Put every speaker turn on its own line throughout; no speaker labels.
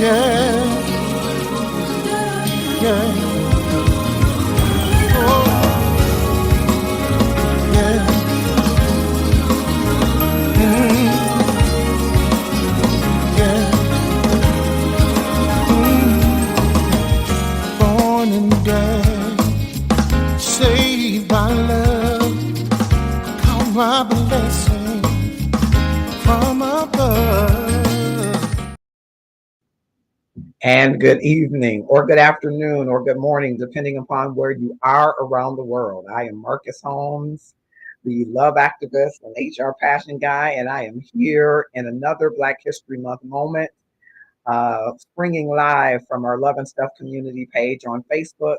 Yeah, yeah, oh, yeah. Mm, yeah. Born and bred, saved by love, count my blessing from above.
And good evening, or good afternoon, or good morning, depending upon where you are around the world. I am Marcus Holmes, the love activist and HR passion guy, and I am here in another Black History Month moment, springing live from our Love and Stuff community page on Facebook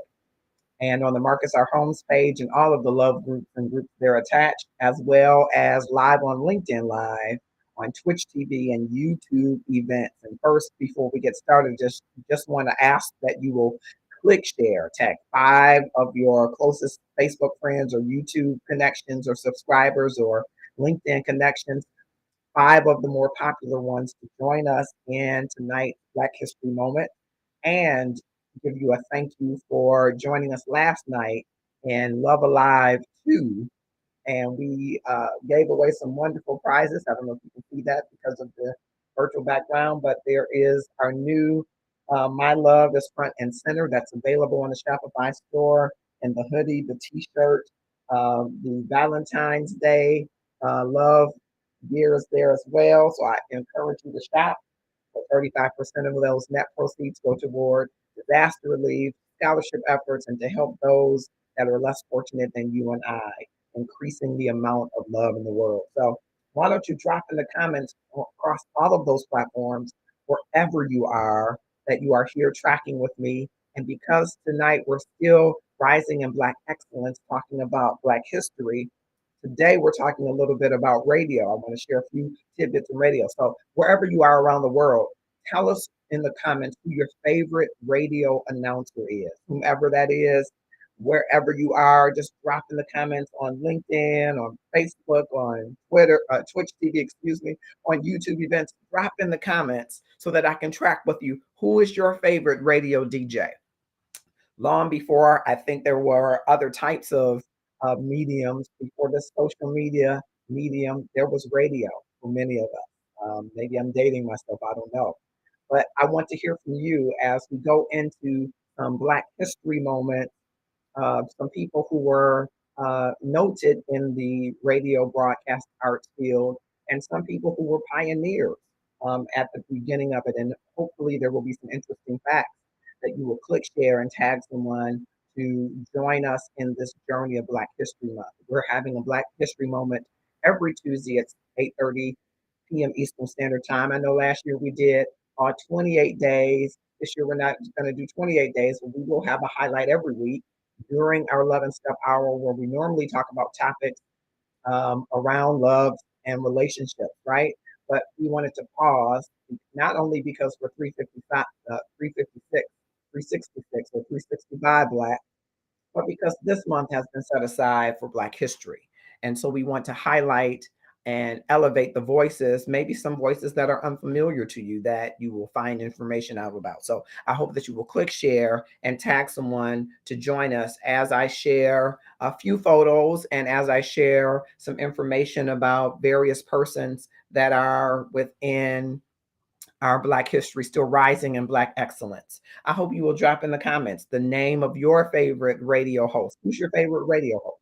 and on the Marcus R. Holmes page and all of the love groups and groups there attached, as well as live on LinkedIn Live, on Twitch TV and YouTube events. And first, before we get started, just want to ask that you will click share, tag 5 of your closest Facebook friends or YouTube connections or subscribers or LinkedIn connections, 5 of the more popular ones to join us in tonight's Black History Moment and give you a thank you for joining us last night in Love Alive 2. And we gave away some wonderful prizes. I don't know if you can see that because of the virtual background, but there is our new My Love is front and center that's available on the Shopify store, and the hoodie, the t-shirt, the Valentine's Day love gear is there as well. So I encourage you to shop. 35% of those net proceeds go toward disaster relief, scholarship efforts, and to help those that are less fortunate than you and I, increasing the amount of love in the world. So why don't you drop in the comments across all of those platforms, wherever you are, that you are here tracking with me. And because tonight we're still rising in Black excellence, talking about Black history, today we're talking a little bit about radio. I want to share a few tidbits in radio. So wherever you are around the world, tell us in the comments who your favorite radio announcer is, whomever that is, wherever you are. Just drop in the comments on LinkedIn, on Facebook, on Twitter, Twitch TV, excuse me, on YouTube events. Drop in the comments so that I can track with you who is your favorite radio DJ. Long before I think there were other types of mediums, before the social media medium, there was radio for many of us. Maybe I'm dating myself, I don't know. But I want to hear from you as we go into some Black history moments, some people who were noted in the radio broadcast arts field, and some people who were pioneers at the beginning of it. And hopefully, there will be some interesting facts that you will click share and tag someone to join us in this journey of Black History Month. We're having a Black History Moment every Tuesday at 8:30 p.m. Eastern Standard Time. I know last year we did 28 days. This year we're not going to do 28 days, but we will have a highlight every week during our Love and Stuff hour, where we normally talk about topics around love and relationships, right? But we wanted to pause, not only because we're 355, 356, 366, or 365 Black, but because this month has been set aside for Black history. And so we want to highlight and elevate the voices, maybe some voices that are unfamiliar to you that you will find information out about. So I hope that you will click share and tag someone to join us as I share a few photos and as I share some information about various persons that are within our Black history, still rising in Black excellence. I hope you will drop in the comments the name of your favorite radio host. Who's your favorite radio host?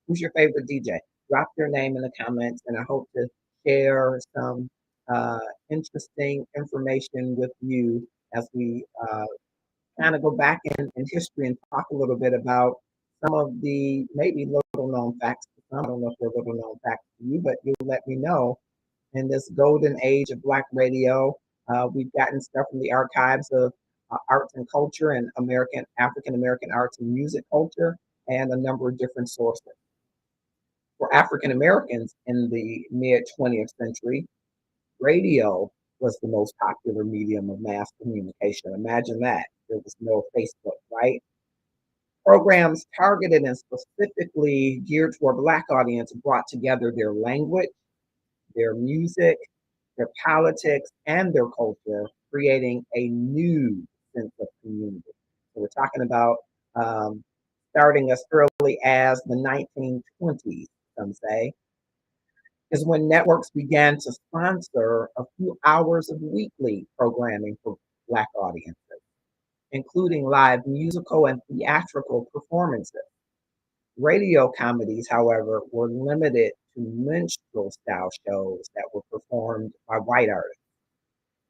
Who's your favorite DJ? Drop your name in the comments, and I hope to share some uh, interesting information with you as we kind of go back in history and talk a little bit about some of the maybe little known facts. I don't know if they're little known facts to you, but you'll let me know. In this golden age of Black radio, we've gotten stuff from the archives of arts and culture and African American arts and music culture, and a number of different sources. For African Americans in the mid 20th century, radio was the most popular medium of mass communication. Imagine that. There was no Facebook, right? Programs targeted and specifically geared toward Black audience brought together their language, their music, their politics, and their culture creating a new sense of community. So we're talking about um, starting as early as the 1920s, some say, is when networks began to sponsor a few hours of weekly programming for Black audiences, including live musical and theatrical performances. Radio comedies, however, were limited to minstrel style shows that were performed by white artists.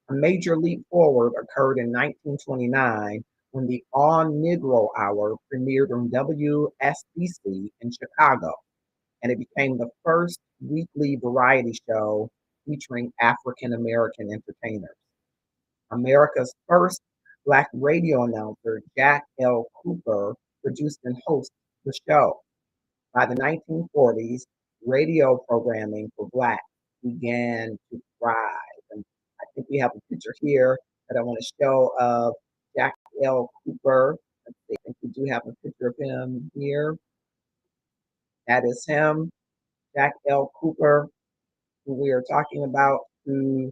A major leap forward occurred in 1929 when the All Negro Hour premiered on WSBC in Chicago, and it became the first weekly variety show featuring African American entertainers. America's first Black radio announcer, Jack L. Cooper, produced and hosted the show. By the 1940s, radio programming for Blacks began to thrive. And I think we have a picture here that I want to show of Jack L. Cooper. Let's see, I think we do have a picture of him here. That is him, Jack L. Cooper, who we are talking about, who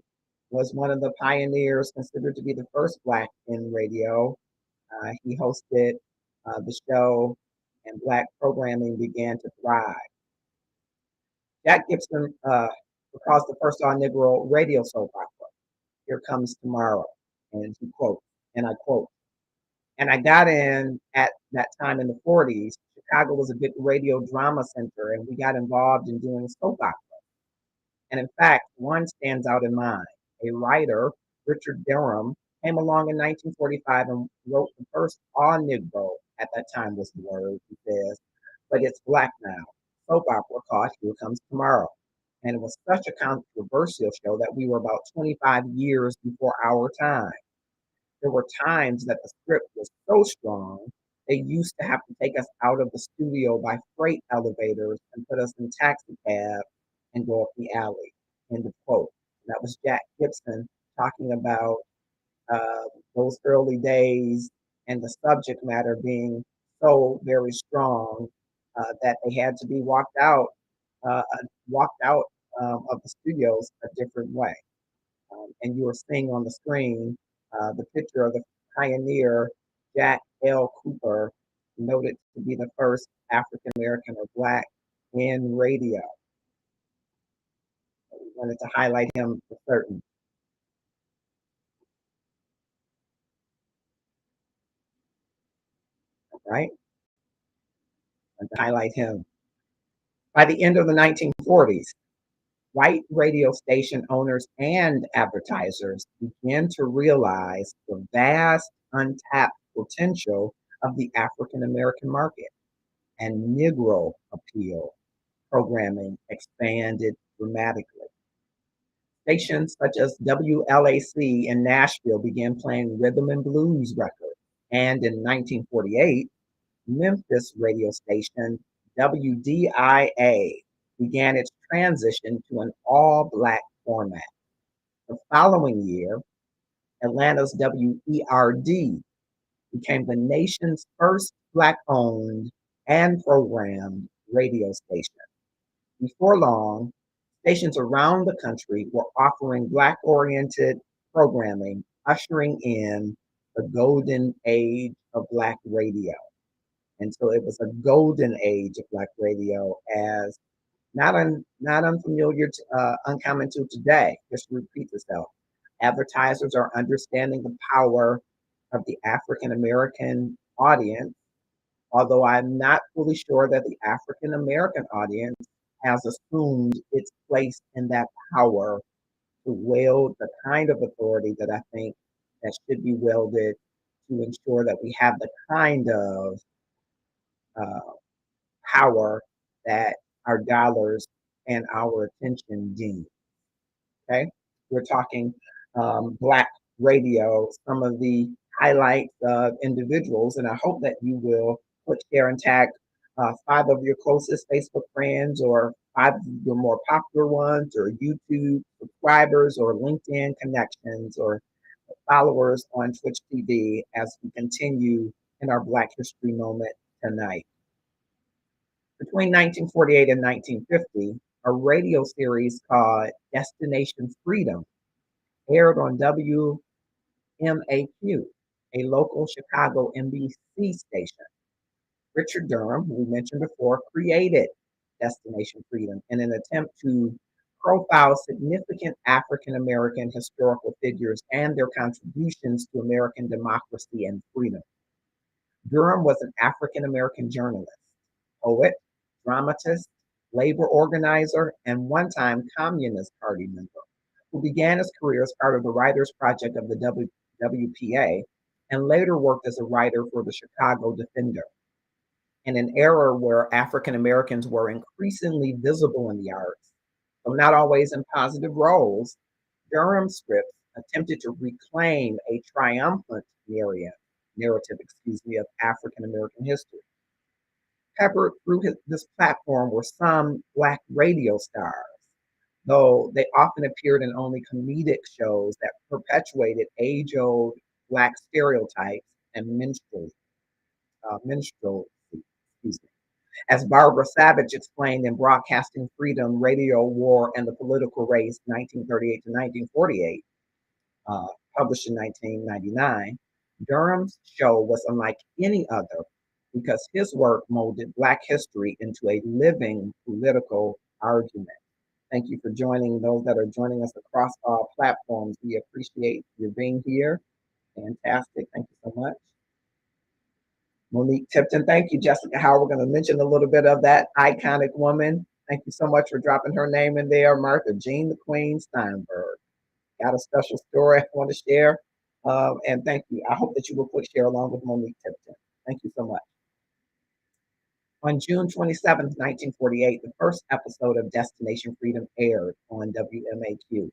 was one of the pioneers, considered to be the first Black in radio. He hosted the show, and Black programming began to thrive. Jack Gibson recalls the first all Negro radio soap opera, Here Comes Tomorrow. And he quotes, and I quote, and I got in at that time in the 40s. Chicago was a big radio drama center, and we got involved in doing soap opera. And in fact, one stands out in mind. A writer, Richard Durham, came along in 1945 and wrote the first all Negro, at that time was the word, he says, but it's Black now, soap opera called Here Comes Tomorrow. And it was such a controversial show that we were about 25 years before our time. There were times that the script was so strong, they used to have to take us out of the studio by freight elevators and put us in taxi cabs and go up the alley. End of quote. And that was Jack Gibson talking about those early days and the subject matter being so very strong that they had to be uh, walked out of the studios a different way. And you are seeing on the screen the picture of the pioneer Jack L. Cooper, noted to be the first African American or Black in radio. We wanted to highlight him for certain. Right? And to highlight him. By the end of the 1940s, white radio station owners and advertisers began to realize the vast untapped potential of the African American market, and Negro appeal programming expanded dramatically. Stations such as WLAC in Nashville began playing rhythm and blues records, and in 1948, Memphis radio station WDIA began its transition to an all-Black format. The following year, Atlanta's WERD became the nation's first Black-owned and programmed radio station. Before long, stations around the country were offering Black-oriented programming, ushering in the golden age of Black radio. And so it was a golden age of Black radio, as not unfamiliar, uncommon to today. Just to repeat itself. Advertisers are understanding the power of the African American audience, although I'm not fully sure that the African American audience has assumed its place in that power to wield the kind of authority that I think that should be wielded to ensure that we have the kind of uh, power that our dollars and our attention deem. Okay, we're talking Black radio, some of the highlights of individuals, and I hope that you will put, share, and tag 5 of your closest Facebook friends, or 5 of your more popular ones, or YouTube subscribers, or LinkedIn connections, or followers on Twitch TV as we continue in our Black History Moment tonight. Between 1948 and 1950, a radio series called Destination Freedom aired on WLIW WMAQ, a local Chicago NBC station. Richard Durham, who we mentioned before, created Destination Freedom in an attempt to profile significant African American historical figures and their contributions to American democracy and freedom. Durham was an African American journalist, poet, dramatist, labor organizer, and one time Communist Party member who began his career as part of the Writers Project of the WPA and later worked as a writer for the Chicago Defender. In an era where African Americans were increasingly visible in the arts, though not always in positive roles, Durham's scripts attempted to reclaim a triumphant narrative, of African American history. Peppered through this platform were some Black radio stars, though they often appeared in only comedic shows that perpetuated age-old Black stereotypes and minstrelsy, excuse me. As Barbara Savage explained in Broadcasting Freedom, Radio, War, and the Political Race, 1938 to 1948, published in 1999, Durham's show was unlike any other because his work molded Black history into a living political argument. Thank you for joining those that are joining us across all platforms. We appreciate you being here. Fantastic. Thank you so much. Monique Tipton, thank you. Jessica Howard, we're going to mention a little bit of that iconic woman. Thank you so much for dropping her name in there. Martha Jean the Queen Steinberg. Got a special story I want to share. And thank you. I hope that you will quick share along with Monique Tipton. Thank you so much. On June 27th, 1948, the first episode of Destination Freedom aired on WMAQ.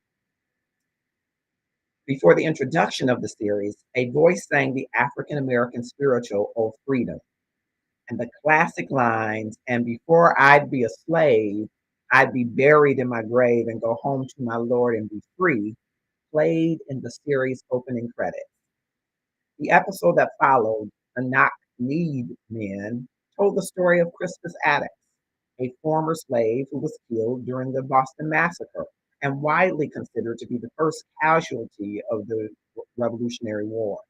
Before the introduction of the series, a voice sang the African American spiritual, "O Freedom," and the classic lines, "And before I'd be a slave, I'd be buried in my grave and go home to my Lord and be free," played in the series' opening credits. The episode that followed, "The Knock-Kneed Men," told the story of Crispus Attucks, a former slave who was killed during the Boston Massacre and widely considered to be the first casualty of the Revolutionary War.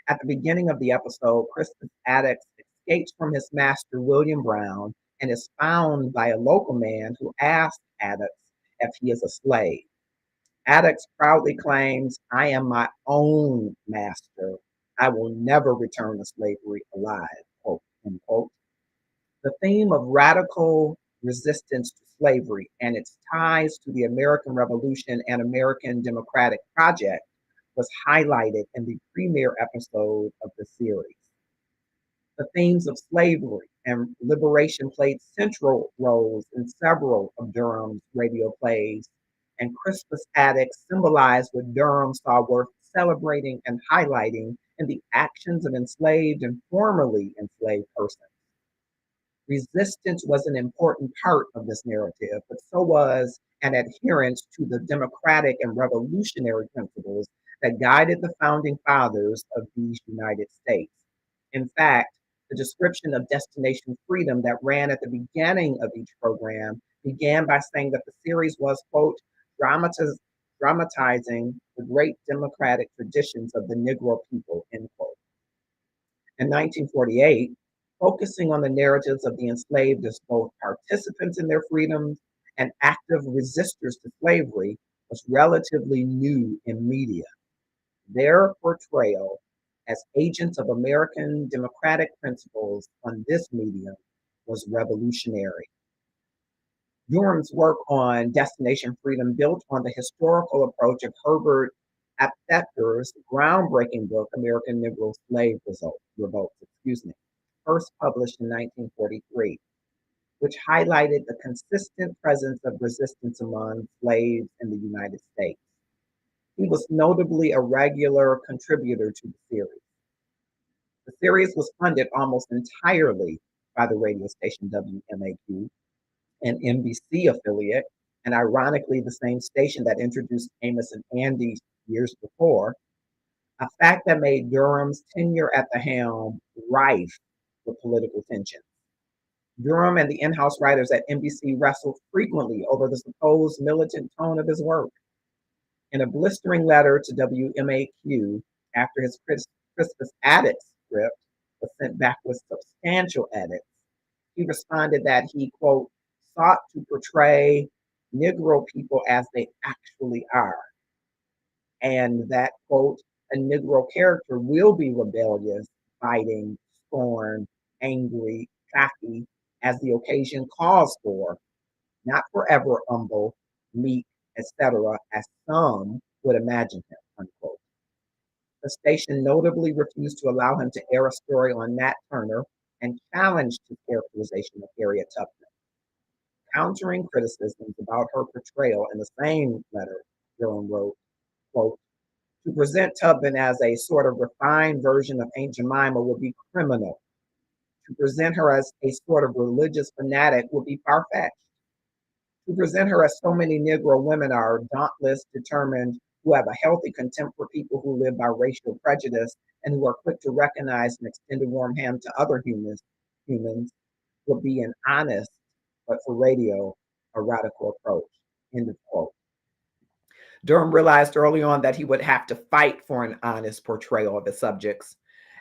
At the beginning of the episode, Crispus Attucks escapes from his master, William Brown, and is found by a local man who asks Attucks if he is a slave. Attucks proudly claims, "I am my own master. I will never return to slavery alive," quote, end quote. The theme of radical resistance to slavery and its ties to the American Revolution and American Democratic Project was highlighted in the premiere episode of the series. The themes of slavery and liberation played central roles in several of Durham's radio plays, and Crispus Attucks symbolized what Durham saw worth celebrating and highlighting in the actions of enslaved and formerly enslaved persons. Resistance was an important part of this narrative, but so was an adherence to the democratic and revolutionary principles that guided the founding fathers of these United States. In fact, the description of Destination Freedom that ran at the beginning of each program began by saying that the series was, quote, dramatizing the great democratic traditions of the Negro people, end quote. In 1948, focusing on the narratives of the enslaved as both participants in their freedoms and active resistors to slavery was relatively new in media. Their portrayal as agents of American democratic principles on this medium was revolutionary. Durham's work on Destination Freedom built on the historical approach of Herbert Aptheker's groundbreaking book, American Negro Slave Revolts, first published in 1943, which highlighted the consistent presence of resistance among slaves in the United States. He was notably a regular contributor to the series. The series was funded almost entirely by the radio station WMAQ, an NBC affiliate, and ironically the same station that introduced Amos and Andy years before, a fact that made Durham's tenure at the helm rife with political tension. Durham and the in-house writers at NBC wrestled frequently over the supposed militant tone of his work. In a blistering letter to WMAQ after his Christmas Addict script was sent back with substantial edits, he responded that he, quote, sought to portray Negro people as they actually are, and that, quote, a Negro character will be rebellious, fighting, scorned, angry, cocky, as the occasion calls for, not forever humble, meek, etc., as some would imagine him, unquote. The station notably refused to allow him to air a story on Nat Turner and challenged his characterization of Harriet Tubman. Countering criticisms about her portrayal in the same letter, Durham wrote, quote, to present Tubman as a sort of refined version of Aunt Jemima would be criminal. To present her as a sort of religious fanatic would be far-fetched. To present her as so many Negro women are, dauntless, determined, who have a healthy contempt for people who live by racial prejudice and who are quick to recognize and extend a warm hand to other humans would be an honest, but for radio, a radical approach. End of quote. Durham realized early on that he would have to fight for an honest portrayal of his subjects,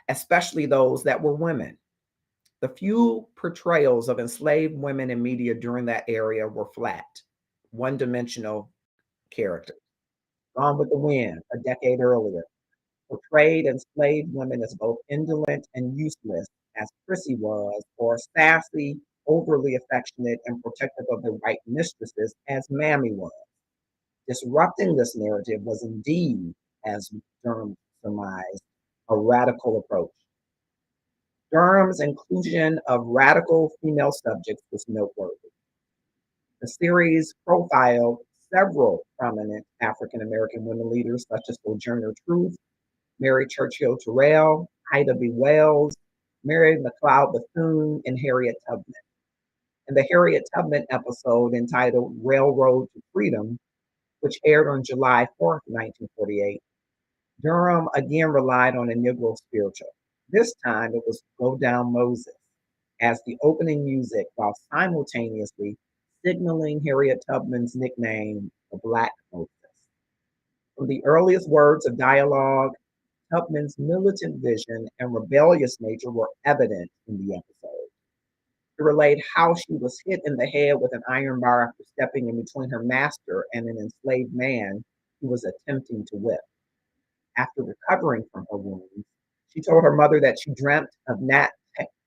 especially those that were women. The few portrayals of enslaved women in media during that era were flat, one-dimensional characters. Gone with the Wind, a decade earlier, portrayed enslaved women as both indolent and useless, as Prissy was, or sassy, overly affectionate, and protective of their white mistresses, as Mammy was. Disrupting this narrative was indeed, as Durham surmised, a radical approach. Durham's inclusion of radical female subjects was noteworthy. The series profiled several prominent African American women leaders, such as Sojourner Truth, Mary Churchill Terrell, Ida B. Wells, Mary McLeod Bethune, and Harriet Tubman. In the Harriet Tubman episode entitled Railroad to Freedom, which aired on July 4th, 1948, Durham again relied on a Negro spiritual. This time it was Go Down Moses as the opening music while simultaneously signaling Harriet Tubman's nickname, the Black Moses. From the earliest words of dialogue, Tubman's militant vision and rebellious nature were evident in the episode. It relayed how she was hit in the head with an iron bar after stepping in between her master and an enslaved man who was attempting to whip. After recovering from her wounds, she told her mother that she dreamt of Nat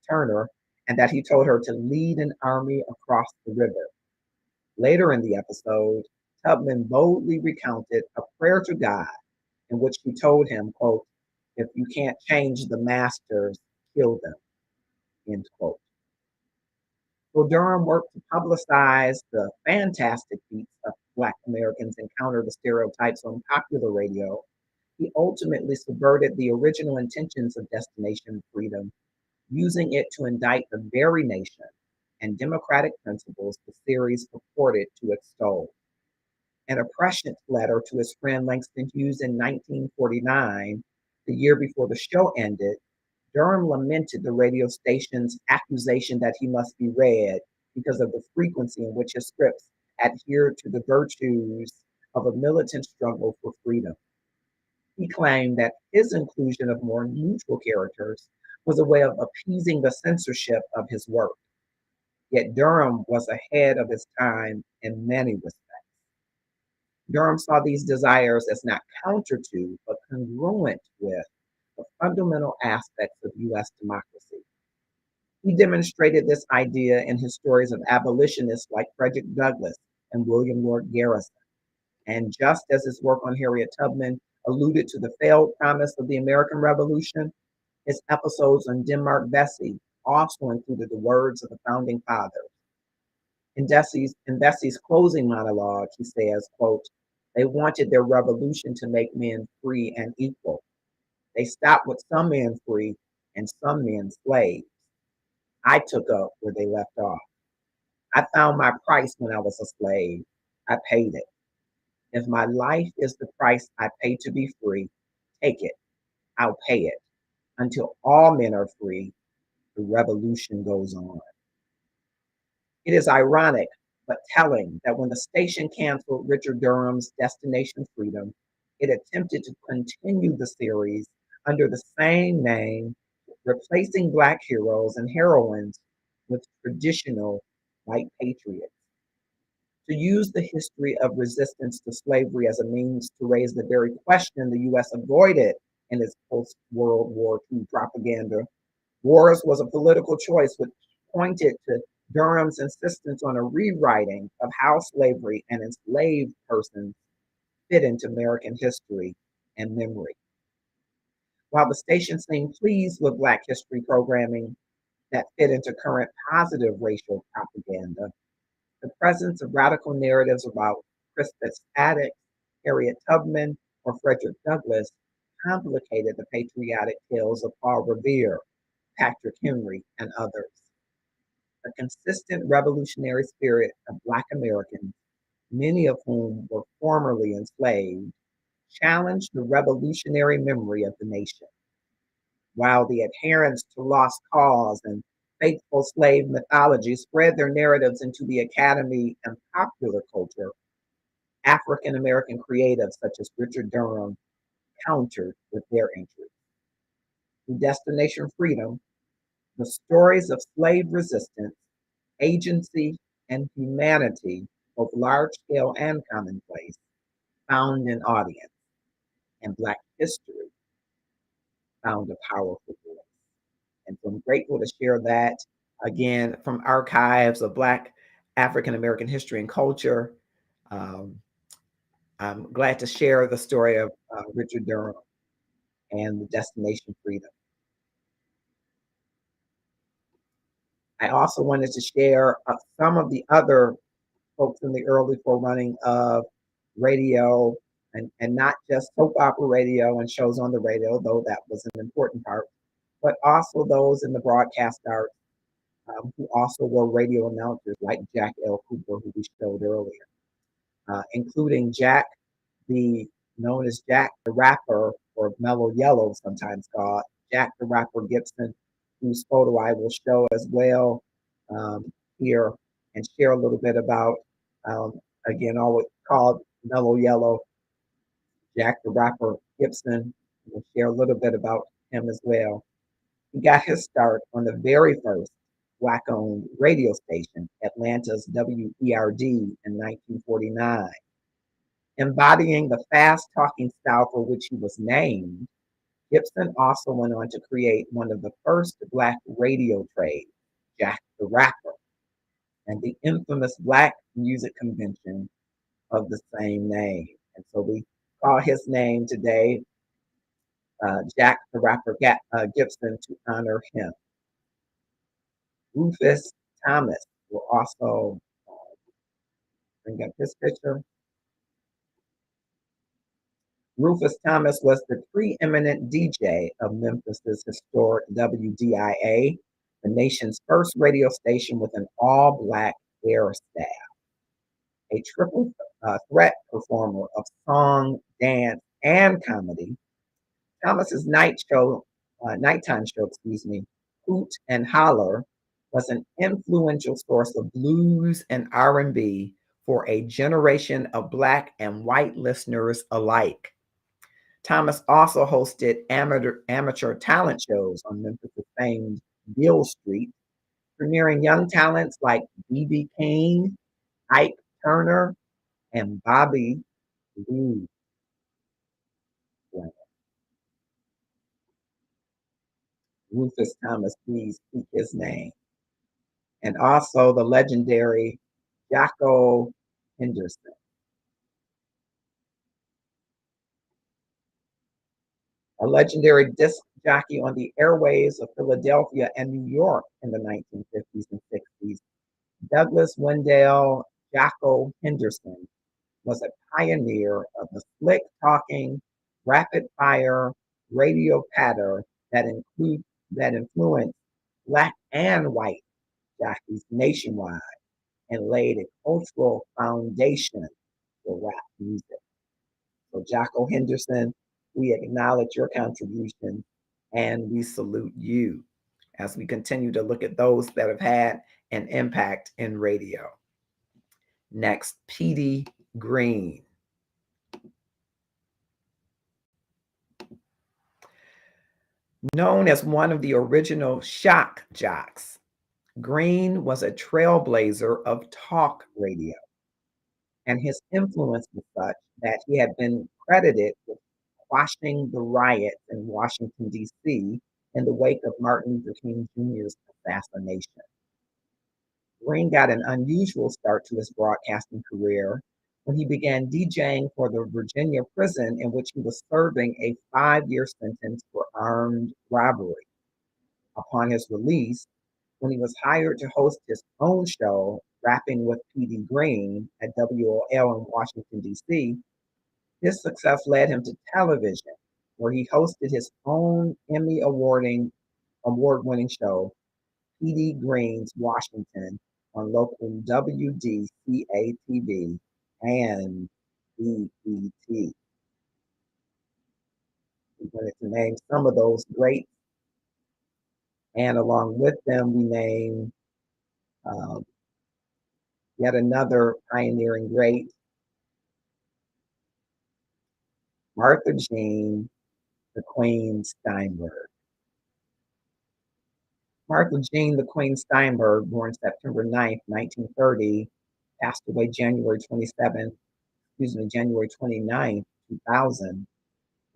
Turner and that he told her to lead an army across the river. Later in the episode, Tubman boldly recounted a prayer to God in which she told him, quote, if you can't change the masters, kill them, end quote. So Durham worked to publicize the fantastic feats of Black Americans encounter the stereotypes on popular radio. He ultimately subverted the original intentions of Destination Freedom, using it to indict the very nation and democratic principles the series purported to extol. In a prescient letter to his friend Langston Hughes in 1949, the year before the show ended, Durham lamented the radio station's accusation that he must be read because of the frequency in which his scripts adhered to the virtues of a militant struggle for freedom. He claimed that his inclusion of more neutral characters was a way of appeasing the censorship of his work. Yet Durham was ahead of his time in many respects. Durham saw these desires as not counter to, but congruent with the fundamental aspects of U.S. democracy. He demonstrated this idea in his stories of abolitionists like Frederick Douglass and William Lloyd Garrison. And just as his work on Harriet Tubman alluded to the failed promise of the American Revolution, his episodes on Denmark Vesey also included the words of the founding fathers. In Vesey's closing monologue, he says, quote, they wanted their revolution to make men free and equal. They stopped with some men free and some men slaves. I took up where they left off. I found my price when I was a slave. I paid it. If my life is the price I pay to be free, take it. I'll pay it. Until all men are free, the revolution goes on. It is ironic, but telling that when the station canceled Richard Durham's Destination Freedom, it attempted to continue the series under the same name, replacing Black heroes and heroines with traditional white patriots. To use the history of resistance to slavery as a means to raise the very question the U.S. avoided in its post-World War II propaganda. Wars was a political choice which pointed to Durham's insistence on a rewriting of how slavery and enslaved persons fit into American history and memory. While the station seemed pleased with Black history programming that fit into current positive racial propaganda, the presence of radical narratives about Crispus Attucks, Harriet Tubman, or Frederick Douglass complicated the patriotic tales of Paul Revere, Patrick Henry, and others. The consistent revolutionary spirit of Black Americans, many of whom were formerly enslaved, challenged the revolutionary memory of the nation, while the adherents to lost cause and faithful slave mythology spread their narratives into the academy and popular culture. African American creatives such as Richard Durham countered with their interests. Through Destination Freedom, the stories of slave resistance, agency, and humanity, both large scale and commonplace, found an audience, and Black history found a powerful voice. And so I'm grateful to share that again from archives of Black African American history and culture. Um, I'm glad to share the story of Richard Durham and the Destination Freedom. I also wanted to share some of the other folks in the early forerunning of radio and not just soap opera radio and shows on the radio, though that was an important part, but also those in the broadcast arts who also were radio announcers like Jack L. Cooper, who we showed earlier, including Jack, known as Jack the Rapper, or Mellow Yellow, sometimes called, Jack the Rapper Gibson, whose photo I will show as well here and share a little bit about, again, always called Mellow Yellow, Jack the Rapper Gibson. We'll share a little bit about him as well. He got his start on the very first Black-owned radio station, Atlanta's WERD, in 1949. Embodying the fast-talking style for which he was named, Gibson also went on to create one of the first Black radio trades, Jack the Rapper, and the infamous Black music convention of the same name. And so we call his name today Jack the Rapper Gibson to honor him. Rufus Thomas will also bring up this picture. Rufus Thomas was the preeminent DJ of Memphis's historic WDIA, the nation's first radio station with an all-Black air staff. A triple threat performer of song, dance, and comedy, Thomas's nighttime show, Hoot and Holler, was an influential source of blues and R&B for a generation of Black and white listeners alike. Thomas also hosted amateur talent shows on Memphis' famed Beale Street, premiering young talents like B.B. King, Ike Turner, and Bobby Lee. Rufus Thomas, please speak his name. And also the legendary Jaco Henderson. A legendary disc jockey on the airwaves of Philadelphia and New York in the 1950s and 60s, Douglas Wendell Jaco Henderson was a pioneer of the slick-talking, rapid-fire radio patter that influenced Black and white jockeys nationwide and laid a cultural foundation for rap music. So Jaco Henderson, we acknowledge your contribution and we salute you as we continue to look at those that have had an impact in radio. Next, Petey Greene. Known as one of the original shock jocks, Greene was a trailblazer of talk radio, and his influence was such that he had been credited with quashing the riots in Washington, D.C. in the wake of Martin Luther King Jr.'s assassination. Greene got an unusual start to his broadcasting career when he began DJing for the Virginia prison in which he was serving a 5-year sentence for armed robbery. Upon his release, when he was hired to host his own show, Rapping with Petey Greene at WOL in Washington, D.C., his success led him to television, where he hosted his own Emmy award-winning show, Petey Greene's Washington, on local WDCA-TV and BET. We wanted to name some of those greats, and along with them, we name um, yet another pioneering great, Martha Jean, the Queen Steinberg. Martha Jean, the Queen Steinberg, born September 9th, 1930, passed away January 29th, 2000,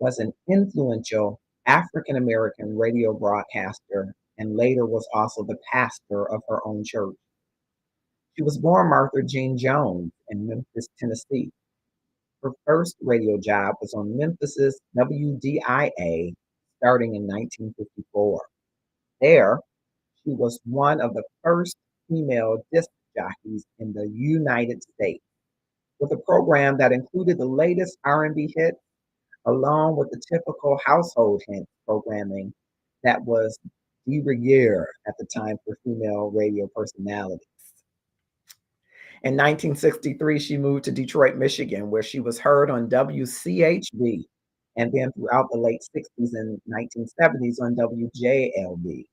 was an influential African American radio broadcaster and later was also the pastor of her own church. She was born Martha Jean Jones in Memphis, Tennessee. Her first radio job was on Memphis's WDIA starting in 1954. There, she was one of the first female disc jockeys in the United States, with a program that included the latest R&B hits, along with the typical household hint programming that was de rigueur at the time for female radio personalities. In 1963, she moved to Detroit, Michigan, where she was heard on WCHB, and then throughout the late 60s and 1970s on WJLB.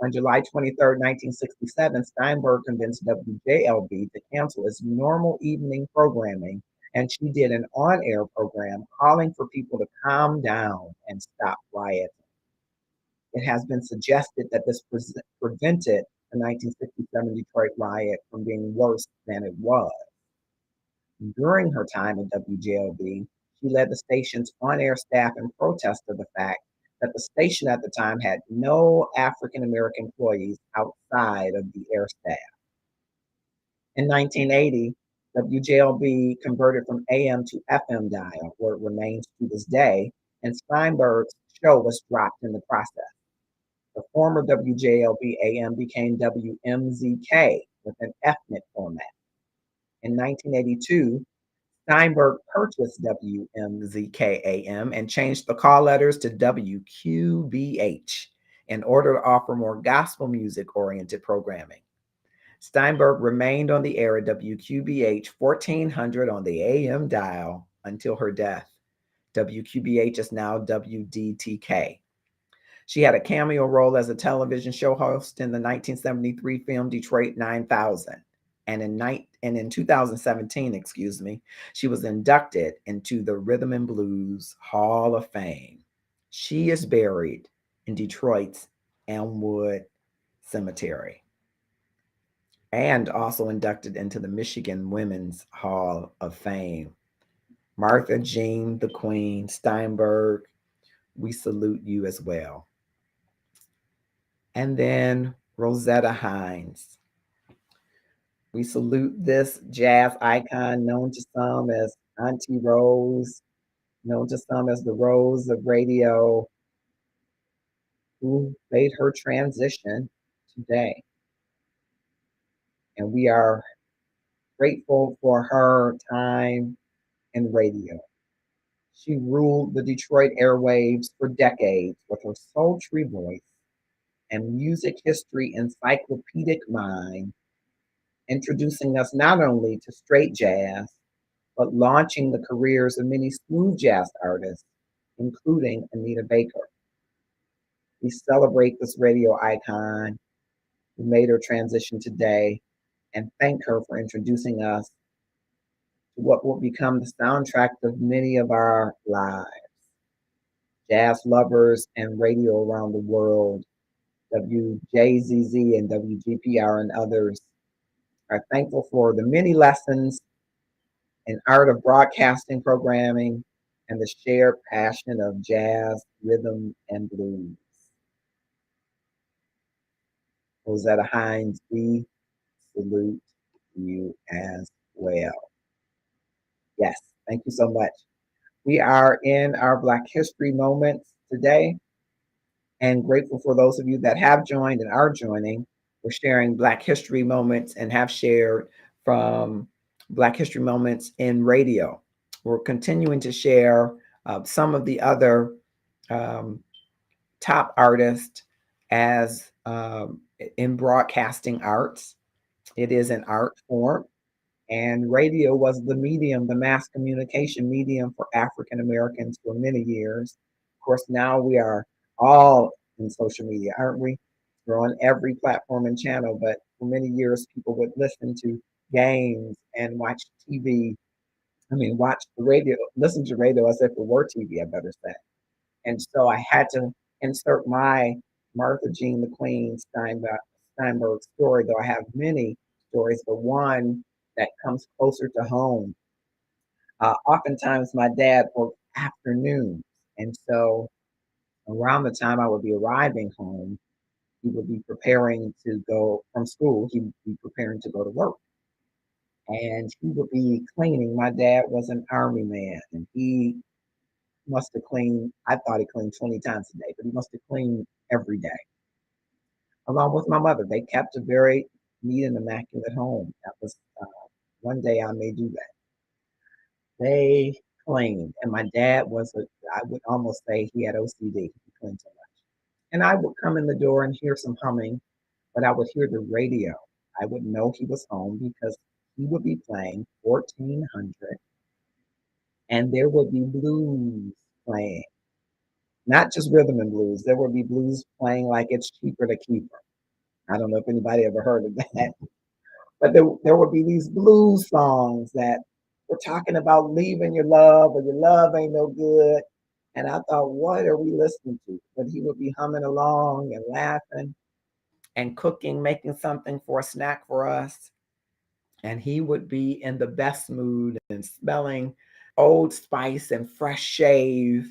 On July 23rd, 1967, Steinberg convinced WJLB to cancel its normal evening programming, and she did an on-air program calling for people to calm down and stop rioting. It has been suggested that this prevented the 1967 Detroit riot from being worse than it was. During her time at WJLB, she led the station's on-air staff in protest of the fact that the station at the time had no African American employees outside of the air staff. In 1980, WJLB converted from AM to FM dial, where it remains to this day, and Steinberg's show was dropped in the process. The former WJLB AM became WMZK with an ethnic format. In 1982, Steinberg purchased WMZK AM and changed the call letters to WQBH in order to offer more gospel music-oriented programming. Steinberg remained on the air at WQBH 1400 on the AM dial until her death. WQBH is now WDTK. She had a cameo role as a television show host in the 1973 film Detroit 9000. And in 2017, she was inducted into the Rhythm and Blues Hall of Fame. She is buried in Detroit's Elmwood Cemetery and also inducted into the Michigan Women's Hall of Fame. Martha Jean, the Queen Steinberg, we salute you as well. And then Rosetta Hines. We salute this jazz icon known to some as Auntie Rose, known to some as the Rose of radio, who made her transition today. And we are grateful for her time in radio. She ruled the Detroit airwaves for decades with her sultry voice and music history encyclopedic mind, introducing us not only to straight jazz, but launching the careers of many smooth jazz artists, including Anita Baker. We celebrate this radio icon who made her transition today and thank her for introducing us to what will become the soundtrack of many of our lives. Jazz lovers and radio around the world, WJZZ and WGPR and others, are thankful for the many lessons in art of broadcasting programming and the shared passion of jazz, rhythm, and blues. Rosetta Hines, we salute you as well. Yes, thank you so much. We are in our Black History moments today, and grateful for those of you that have joined and are joining. We're sharing Black History moments and have shared from Black History moments in radio. We're continuing to share some of the other um, top artists as in broadcasting arts. It is an art form, and radio was the medium, the mass communication medium for African Americans for many years. Of course, now we are all in social media, aren't we? We're on every platform and channel, but for many years, people would listen to games and watch TV. I mean, watch the radio, listen to radio as if it were TV, I better say. And so I had to insert my Martha Jean McLean Steinberg story, though I have many stories, but one that comes closer to home. Oftentimes, my dad worked afternoons. And so around the time I would be arriving home, he would be preparing to go from school, he would be preparing to go to work. And he would be cleaning. My dad was an army man, and he must have cleaned, I thought he cleaned 20 times a day, but he must have cleaned every day, along with my mother. They kept a very neat and immaculate home. That was one day I may do that. They cleaned, and my dad I would almost say he had OCD. He cleaned so much. And I would come in the door and hear some humming, but I would hear the radio. I would know he was home because he would be playing 1400, and there would be blues playing. Not just rhythm and blues. There would be blues playing like It's Cheaper to Keep Her. I don't know if anybody ever heard of that. But there would be these blues songs that were talking about leaving your love or your love ain't no good. And I thought, what are we listening to? But he would be humming along and laughing and cooking, making something for a snack for us. And he would be in the best mood and smelling Old Spice and fresh shave,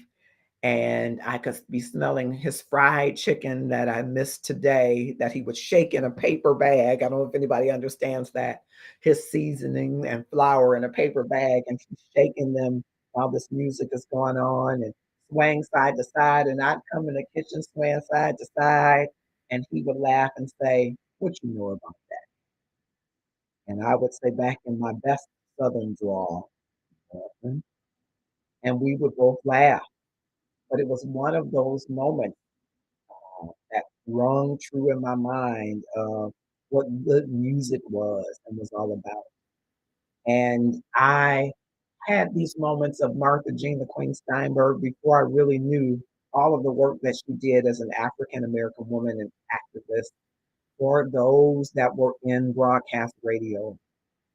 and I could be smelling his fried chicken that I missed today that he would shake in a paper bag. I don't know if anybody understands that. His seasoning and flour in a paper bag, and he's shaking them while this music is going on and swaying side to side. And I'd come in the kitchen swaying side to side, and he would laugh and say, "What you know about that?" And I would say back in my best Southern drawl, "Nothing." And we would both laugh. But it was one of those moments that rung true in my mind of what good music was and was all about. And I had these moments of Martha Jean the Queen Steinberg before I really knew all of the work that she did as an African American woman and activist for those that were in broadcast radio.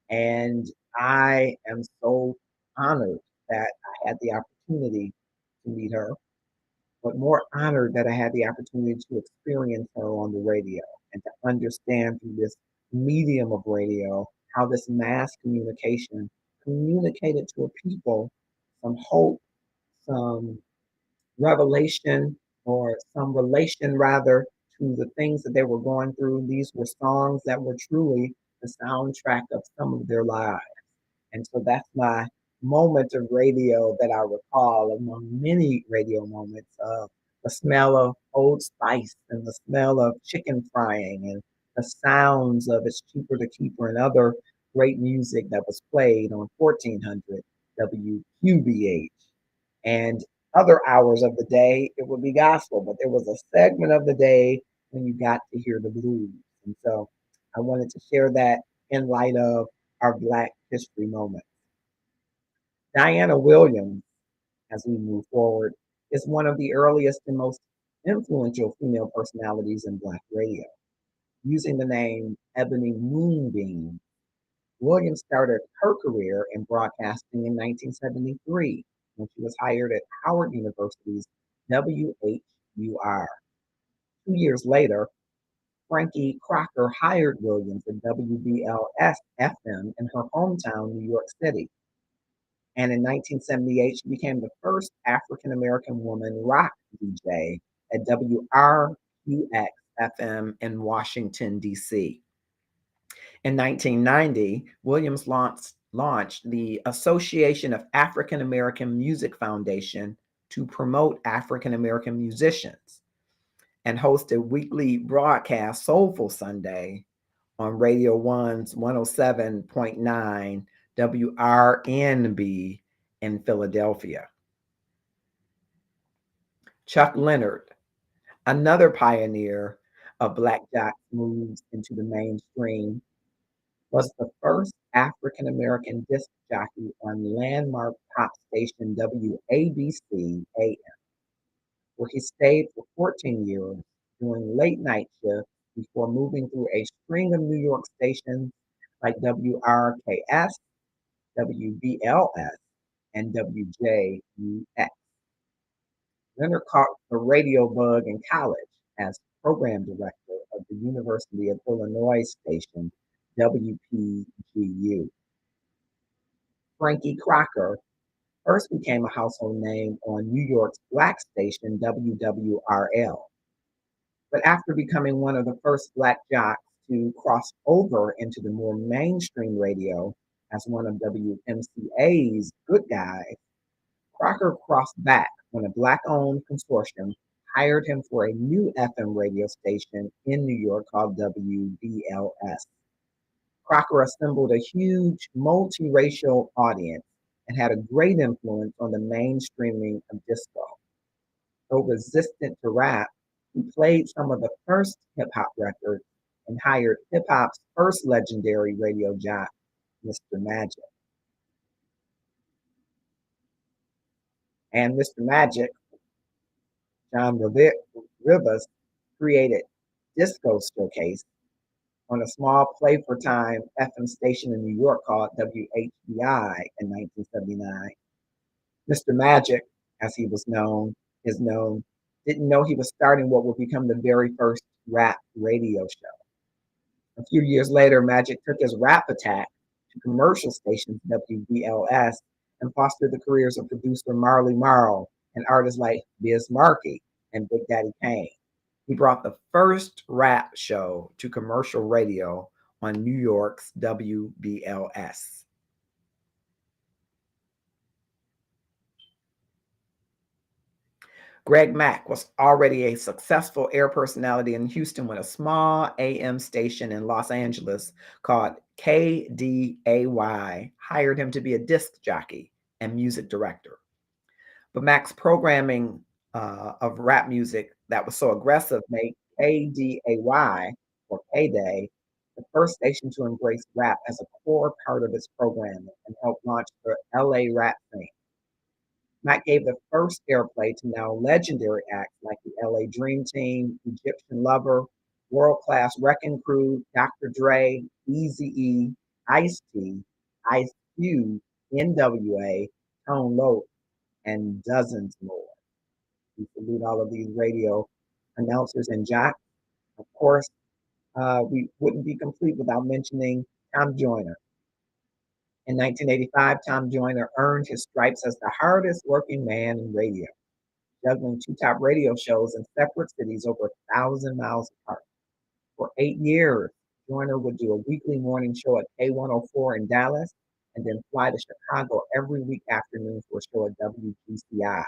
And I am so honored that I had the opportunity to meet her, but more honored that I had the opportunity to experience her on the radio and to understand through this medium of radio how this mass communication communicated to a people some hope, some revelation, or some relation rather to the things that they were going through. These were songs that were truly the soundtrack of some of their lives. And so that's my moment of radio that I recall among many radio moments of the smell of Old Spice and the smell of chicken frying and the sounds of It's Cheaper to Keep Her and other great music that was played on 1400 WQBH. And other hours of the day, it would be gospel, but there was a segment of the day when you got to hear the blues. And so I wanted to share that in light of our Black History moment. Diana Williams, as we move forward, is one of the earliest and most influential female personalities in Black radio, using the name Ebony Moonbeam. Williams started her career in broadcasting in 1973 when she was hired at Howard University's WHUR. 2 years later, Frankie Crocker hired Williams at WBLS FM in her hometown, New York City. And in 1978, she became the first African American woman rock DJ at WRQX FM in Washington, D.C. In 1990, Williams launched the Association of African American Music Foundation to promote African American musicians and hosted weekly broadcast Soulful Sunday on Radio 1's 107.9 WRNB in Philadelphia. Chuck Leonard, another pioneer of Black jock moves into the mainstream, was the first African American disc jockey on landmark pop station WABC AM, where he stayed for 14 years doing late night shifts before moving through a string of New York stations like WRKS, WBLS, and WJUX. Leonard caught the radio bug in college as program director of the University of Illinois station WPGU. Frankie Crocker first became a household name on New York's Black station WWRL. But after becoming one of the first Black jocks to cross over into the more mainstream radio as one of WMCA's good guys, Crocker crossed back when a Black-owned consortium hired him for a new FM radio station in New York called WBLS. Crocker assembled a huge multiracial audience and had a great influence on the mainstreaming of disco. Though resistant to rap, he played some of the first hip-hop records and hired hip-hop's first legendary radio jock, Mr. Magic. And Mr. Magic, John Rivers, created Disco Showcase on a small Play for Time FM station in New York called WHBI in 1979. Mr. Magic, as he was known, didn't know he was starting what would become the very first rap radio show. A few years later, Magic took his rap attack to commercial stations WBLS and fostered the careers of producer Marley Marl and artists like Biz Markie and Big Daddy Kane. He brought the first rap show to commercial radio on New York's WBLS. Greg Mack was already a successful air personality in Houston when a small AM station in Los Angeles called KDAY hired him to be a disc jockey and music director. But Mack's programming of rap music that was so aggressive made KDAY, or K-Day, the first station to embrace rap as a core part of its programming and helped launch the LA rap scene. Mack gave the first airplay to now legendary acts like the LA Dream Team, Egyptian Lover, World Class Wrecking Crew, Dr. Dre, Eazy-E, Ice-T, Ice Cube, NWA, Tone Loc, and dozens more. We salute all of these radio announcers and jocks. Of course, we wouldn't be complete without mentioning Tom Joyner. In 1985, Tom Joyner earned his stripes as the hardest working man in radio, juggling two top radio shows in separate cities over 1,000 miles apart. For 8 years, Joyner would do a weekly morning show at K104 in Dallas and then fly to Chicago every week afternoon for a show at WGCI.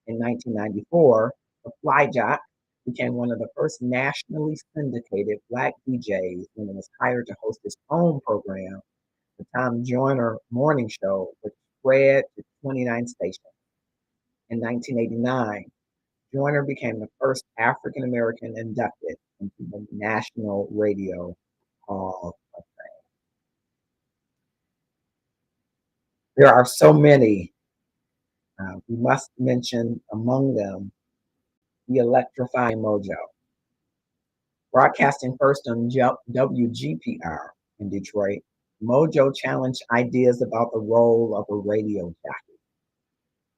In 1994, the Fly Jock became one of the first nationally syndicated Black DJs when it was hired to host his own program, the Tom Joyner Morning Show, which spread to 29 stations. In 1989, Joyner became the first African American inducted into the National Radio Hall of Fame. There are so many. We must mention among them the electrifying Mojo. Broadcasting first on WGPR in Detroit, Mojo challenged ideas about the role of a radio jockey.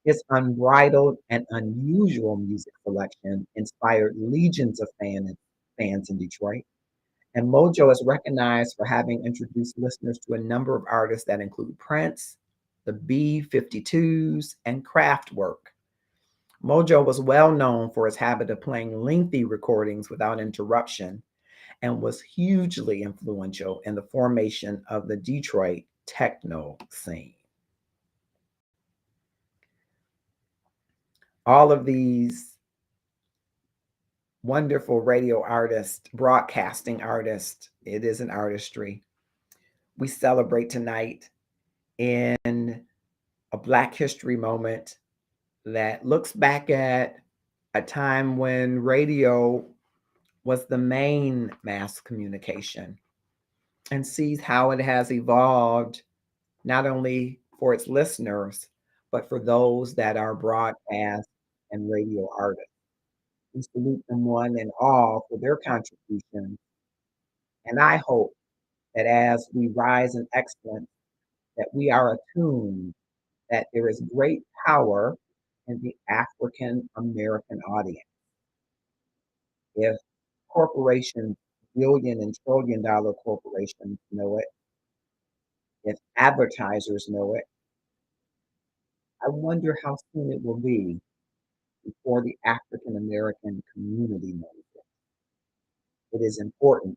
His unbridled and unusual music selection inspired legions of fans in Detroit, and Mojo is recognized for having introduced listeners to a number of artists that include Prince, the B-52s, and Kraftwerk. Mojo was well known for his habit of playing lengthy recordings without interruption and was hugely influential in the formation of the Detroit techno scene. All of these wonderful radio artists, broadcasting artists, it is an artistry. We celebrate tonight in a Black History moment that looks back at a time when radio was the main mass communication and sees how it has evolved, not only for its listeners, but for those that are broadcast and radio artists. We salute them one and all for their contributions. And I hope that as we rise in excellence, that we are attuned that there is great power in the African American audience. If corporations, billion and trillion dollar corporations know it, if advertisers know it, I wonder how soon it will be before the African American community knows it. It is important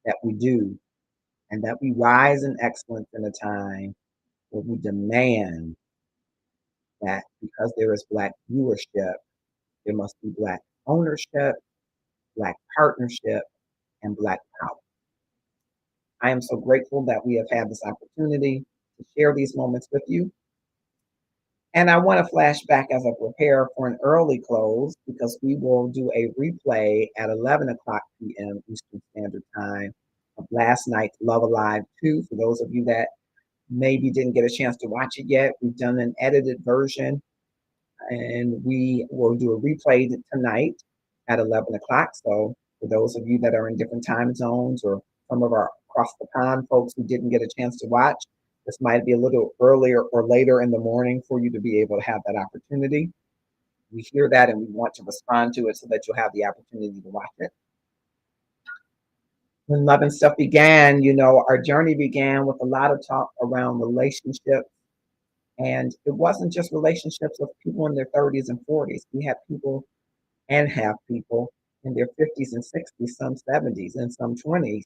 that we do and that we rise in excellence in a time where we demand that because there is Black viewership, there must be Black ownership, Black partnership, and Black power. I am so grateful that we have had this opportunity to share these moments with you. And I want to flash back as I prepare for an early close because we will do a replay at 11 o'clock p.m. Eastern Standard Time of last night's Love Alive 2. For those of you that maybe didn't get a chance to watch it yet, we've done an edited version and we will do a replay tonight at 11 o'clock. So for those of you that are in different time zones or some of our across the pond folks who didn't get a chance to watch, this might be a little earlier or later in the morning for you to be able to have that opportunity. We hear that and we want to respond to it so that you'll have the opportunity to watch it. When Love and Stuff began, our journey began with a lot of talk around relationships. And it wasn't just relationships of people in their 30s and 40s. We had people and have people in their 50s and 60s, some 70s and some 20s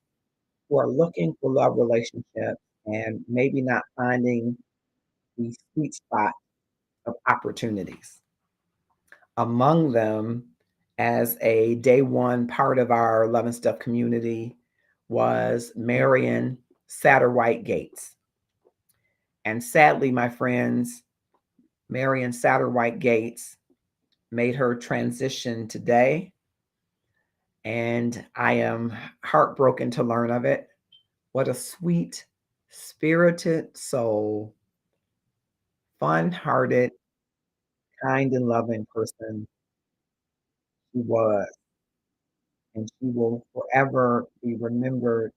who are looking for love relationships and maybe not finding the sweet spot of opportunities. Among them, as a day one part of our Love and Stuff community, was Marion Satterwhite Gates. And sadly, my friends, Marion Satterwhite Gates made her transition today. And I am heartbroken to learn of it. What a sweet, spirited soul, fun-hearted, kind and loving person she was. And she will forever be remembered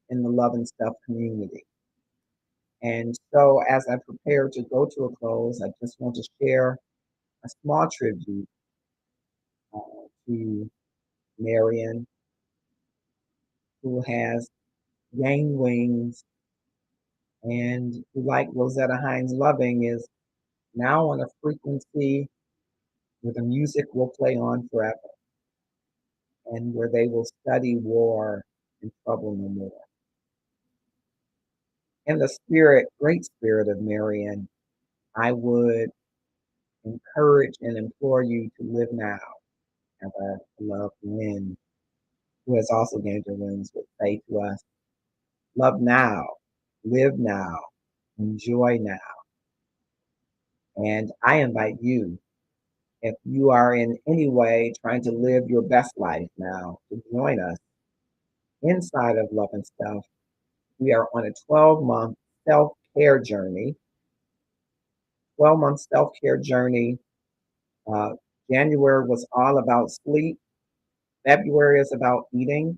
in the Love and Stuff community. And so as I prepare to go to a close, I just want to share a small tribute to Marion, who has gained wings and who, like Rosetta Hines Loving, is now on a frequency where the music will play on forever and where they will study war and trouble no more. In the spirit, great spirit of Marion, I would encourage and implore you to live now, as our beloved Lynn, who has also gained her wings, would say to us, love now, live now, enjoy now. And I invite you, if you are in any way trying to live your best life now, to join us inside of Love and Stuff. We are on a 12-month self-care journey. 12-month self-care journey. January was all about sleep. February is about eating.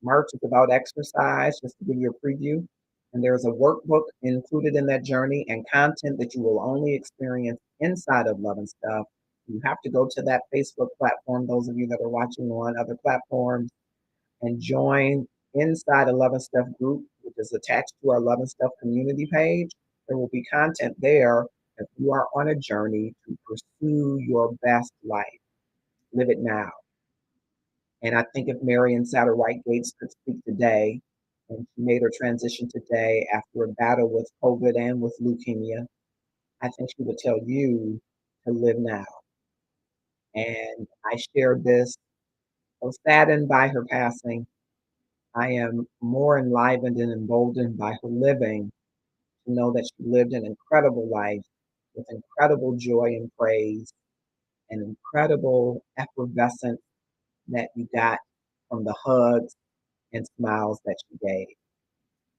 March is about exercise, just to give you a preview. And there's a workbook included in that journey and content that you will only experience inside of Love and Stuff. You have to go to that Facebook platform, those of you that are watching on other platforms, and join inside a Love and Stuff group, which is attached to our Love and Stuff community page. There will be content there if you are on a journey to pursue your best life. Live it now. And I think if Marion Satterwhite Gates could speak today, and she made her transition today after a battle with COVID and with leukemia, I think she would tell you to live now. And I shared this, so saddened by her passing. I am more enlivened and emboldened by her living to know that she lived an incredible life with incredible joy and praise and incredible effervescence that you got from the hugs and smiles that she gave.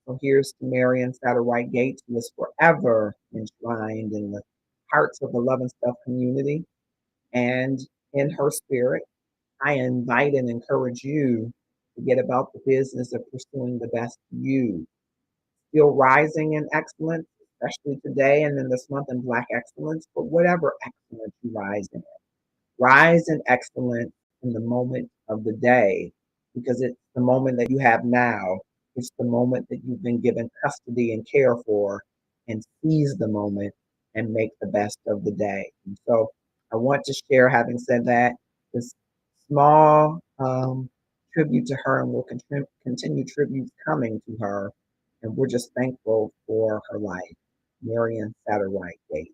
So here's to Marion Satterwhite Gates, who is forever enshrined in the hearts of the Love and Stuff community. And in her spirit, I invite and encourage you to get about the business of pursuing the best you. Still rising in excellence, especially today and in this month in Black excellence, but whatever excellence you rise in. Rise in excellence in the moment of the day because it's the moment that you have now. It's the moment that you've been given custody and care for, and seize the moment and make the best of the day. And so I want to share, having said that, this small tribute to her, and we'll continue tributes coming to her. And we're just thankful for her life. Marion Satterwhite Gates.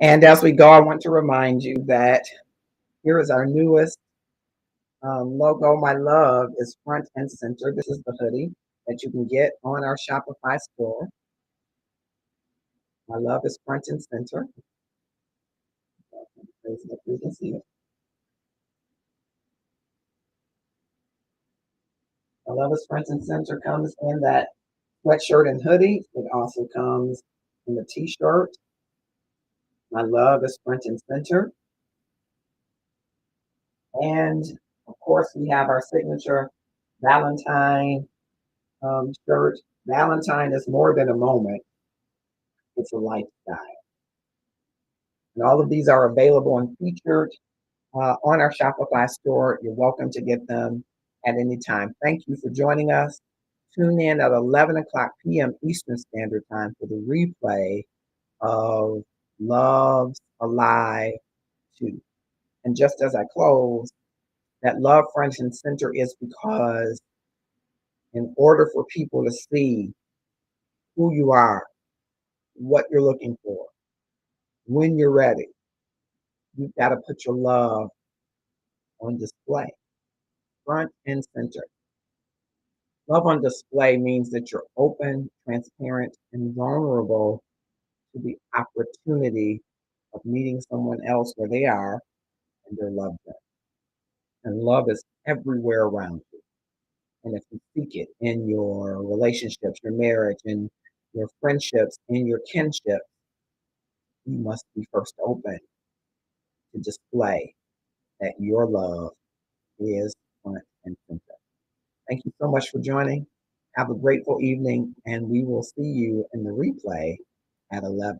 And as we go, I want to remind you that here is our newest logo. My love is front and center. This is the hoodie that you can get on our Shopify store. My love is front and center. You can see it. My love is front and center comes in that sweatshirt and hoodie. It also comes in the t-shirt. My love is front and center. And of course, we have our signature Valentine shirt. Valentine is more than a moment, it's a lifestyle. And all of these are available and featured on our Shopify store. You're welcome to get them at any time. Thank you for joining us. Tune in at 11 o'clock p.m. Eastern Standard Time for the replay of Love's Alive 2. And just as I close, that love, front, and center is because in order for people to see who you are, what you're looking for, when you're ready, you've got to put your love on display, front and center. Love on display means that you're open, transparent, and vulnerable to the opportunity of meeting someone else where they are and they're loved. And love is everywhere around you. And if you seek it in your relationships, your marriage, and your friendships, in your kinship, you must be first open to display that your love is front and center. Thank you so much for joining. Have a grateful evening, and we will see you in the replay at 11.